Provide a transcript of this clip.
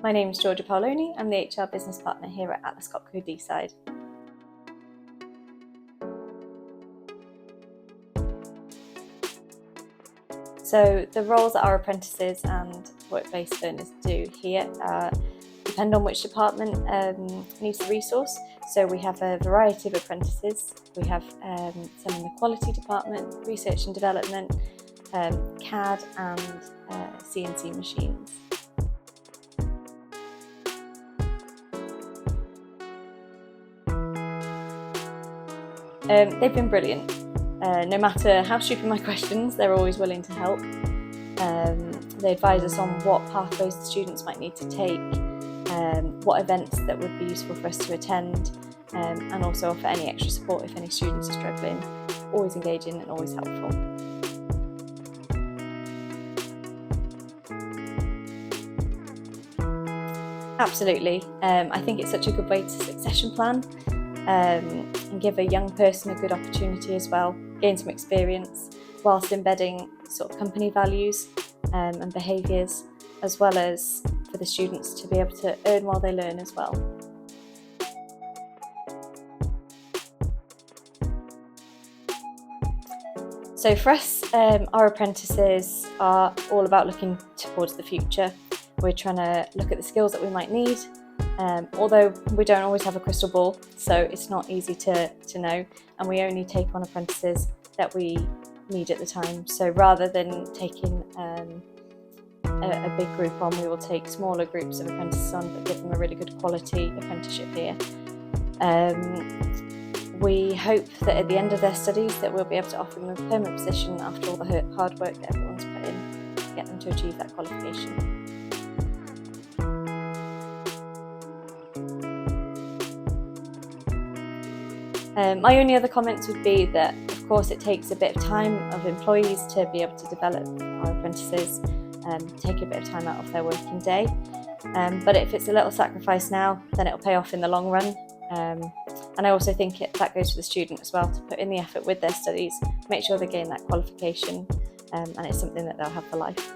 My name is Georgia Paoloni. I'm the HR business partner here at Atlas Copco D-side. So the roles that our apprentices and work-based learners do here depend on which department needs the resource. So we have a variety of apprentices. We have some in the quality department, research and development, CAD and CNC machines. They've been brilliant. No matter how stupid my questions, they're always willing to help. They advise us on what pathways the students might need to take, what events that would be useful for us to attend, and also offer any extra support if any students are struggling. Always engaging and always helpful. Absolutely. I think it's such a good way to succession plan and give a young person a good opportunity as well, gain some experience whilst embedding sort of company values and behaviours, as well as for the students to be able to earn while they learn as well. So for us, our apprentices are all about looking towards the future. We're trying to look at the skills that we might need, although we don't always have a crystal ball, so it's not easy to know, and we only take on apprentices that we need at the time. So rather than taking a big group on, we will take smaller groups of apprentices on, but give them a really good quality apprenticeship here. We hope that at the end of their studies that we'll be able to offer them a permanent position after all the hard work that everyone's put in to get them to achieve that qualification. My only other comments would be that, of course, it takes a bit of time of employees to be able to develop our apprentices, take a bit of time out of their working day. But if it's a little sacrifice now, then it'll pay off in the long run. And I also think that goes for the student as well, to put in the effort with their studies, make sure they gain that qualification, and it's something that they'll have for life.